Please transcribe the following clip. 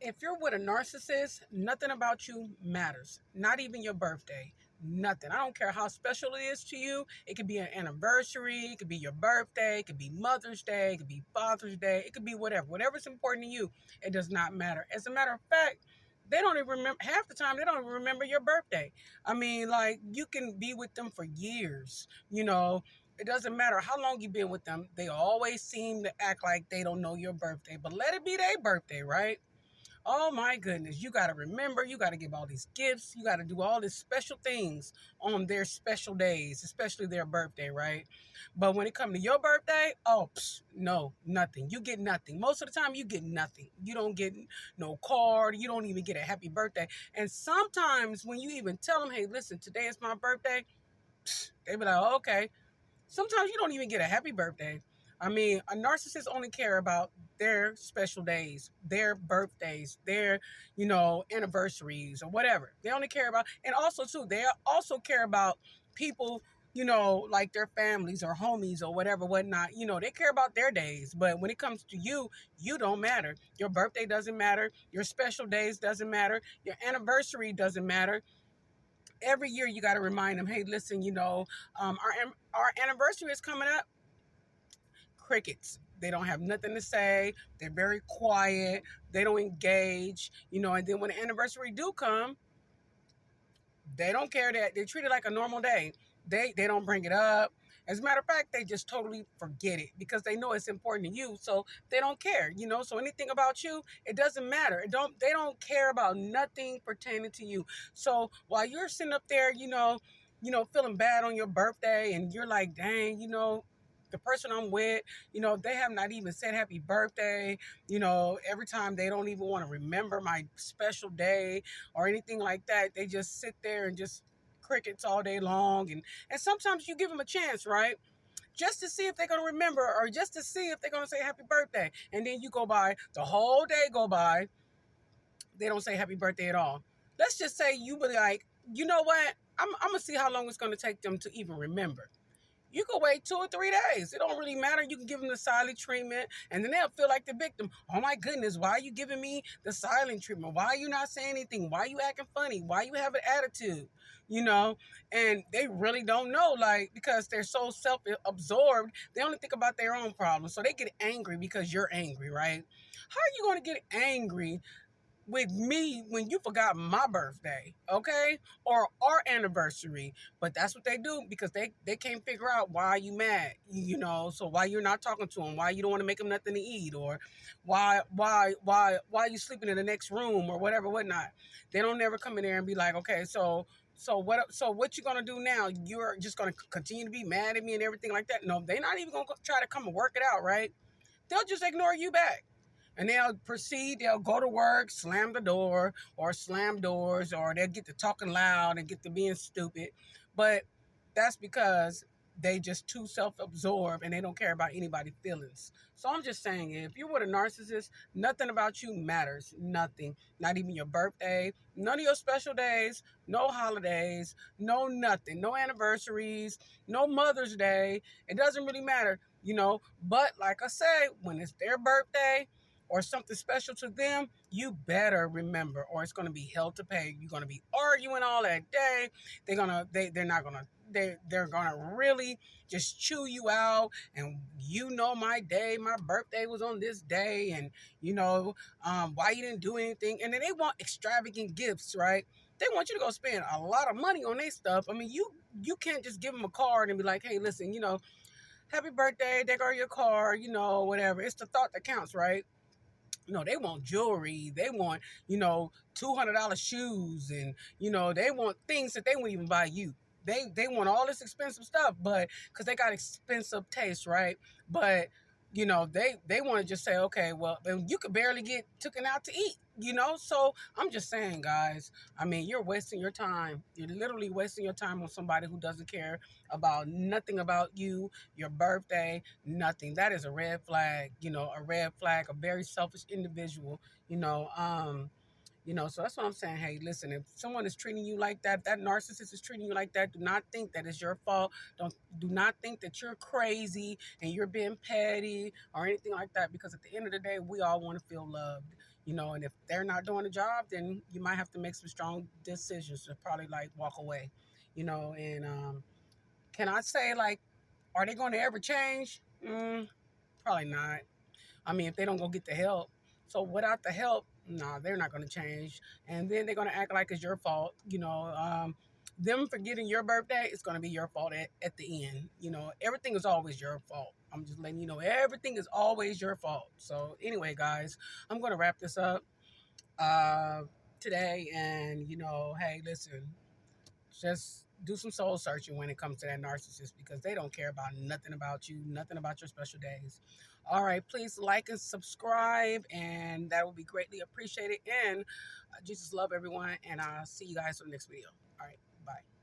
If you're with a narcissist, nothing about you matters. Not even your birthday. Nothing. I don't care how special it is to you. It could be an anniversary. It could be your birthday. It could be Mother's Day. It could be Father's Day. It could be whatever. Whatever's important to you, it does not matter. As a matter of fact, they don't even remember, half the time, they don't even remember your birthday. I mean, like, you can be with them for years, you know. It doesn't matter how long you've been with them. They always seem to act like they don't know your birthday. But let it be their birthday, right? Oh my goodness, you got to remember, you got to give all these gifts, you got to do all these special things on their special days, especially their birthday, right? But when it comes to your birthday, oh, no, nothing. You get nothing. Most of the time, you get nothing. You don't get no card. You don't even get a happy birthday. And sometimes when you even tell them, hey, listen, today is my birthday, they be like, oh, okay. Sometimes you don't even get a happy birthday. I mean, a narcissist only care about their special days, their birthdays, their, anniversaries or whatever. They only care about, and also too, they also care about people, like their families or homies or whatever, whatnot. They care about their days. But when it comes to you, you don't matter. Your birthday doesn't matter. Your special days doesn't matter. Your anniversary doesn't matter. Every year you got to remind them, hey, listen, our anniversary is coming up. Crickets. They don't have nothing to say. They're very quiet. They don't engage, and then when the anniversary do come, they don't care. That they treat it like a normal day. They don't bring it up. As a matter of fact, they just totally forget it because they know it's important to you. So they don't care, So anything about you, it doesn't matter. They don't care about nothing pertaining to you. So while you're sitting up there, feeling bad on your birthday, and you're like, dang, the person I'm with, they have not even said happy birthday. Every time they don't even want to remember my special day or anything like that. They just sit there and just crickets all day long. And sometimes you give them a chance, right? Just to see if they're going to remember, or just to see if they're going to say happy birthday. And then you go by, the whole day go by, they don't say happy birthday at all. Let's just say you be like, you know what? I'm going to see how long it's going to take them to even remember. You can wait 2 or 3 days. It don't really matter. You can give them the silent treatment, and then they'll feel like the victim. Oh my goodness, why are you giving me the silent treatment? Why are you not saying anything? Why are you acting funny? Why you have an attitude? And they really don't know, like, because they're so self-absorbed, they only think about their own problems. So they get angry because you're angry, right? How are you going to get angry with me when you forgot my birthday, okay? Or our anniversary. But that's what they do because they can't figure out why you mad, so why you're not talking to them, why you don't want to make them nothing to eat, or why you sleeping in the next room or whatever, whatnot. They don't never come in there and be like, okay, so what you gonna do now? You're just gonna continue to be mad at me and everything like that? No, they're not even gonna try to come and work it out, right? They'll just ignore you back. And they'll go to work, slam the door or slam doors, or they'll get to talking loud and get to being stupid. But that's because they just too self-absorbed and they don't care about anybody's feelings. So I'm just saying, if you're with a narcissist, nothing about you matters. Nothing. Not even your birthday, none of your special days, no holidays, no nothing, no anniversaries, no Mother's Day. It doesn't really matter, But like I say, when it's their birthday, or something special to them, you better remember, or it's going to be hell to pay. You're going to be arguing all that day. They're gonna really just chew you out. And my birthday was on this day, and why you didn't do anything. And then they want extravagant gifts, right? They want you to go spend a lot of money on their stuff. I mean, you can't just give them a card and be like, hey, listen, happy birthday, there go your card, whatever. It's the thought that counts, right? They want jewelry. They want, $200 shoes, and, they want things that they won't even buy you. They want all this expensive stuff, but because they got expensive taste, right? But, they want to just say, okay, well, you could barely get taken out to eat, So I'm just saying, guys, I mean, you're wasting your time. You're literally wasting your time on somebody who doesn't care about nothing about you, your birthday, nothing. That is a red flag, a red flag, a very selfish individual, so that's what I'm saying. Hey, listen, if someone is treating you like that, that narcissist is treating you like that, do not think that it's your fault. Do not think that you're crazy and you're being petty or anything like that, because at the end of the day, we all want to feel loved. you know, and if they're not doing the job, then you might have to make some strong decisions to probably like walk away, you know. And can I say like, are they going to ever change? Probably not. I mean, if they don't go get the help. So without the help, no, they're not going to change. And then they're going to act like it's your fault. You know, them forgetting your birthday is going to be your fault at the end. You know, everything is always your fault. I'm just letting you know, everything is always your fault. So anyway, guys, I'm going to wrap this up uh, today. And, you know, hey, listen, just do some soul searching when it comes to that narcissist, because they don't care about nothing about you, nothing about your special days. All right, please like and subscribe, and that would be greatly appreciated. And Jesus love everyone, and I'll see you guys for the next video. All right, bye.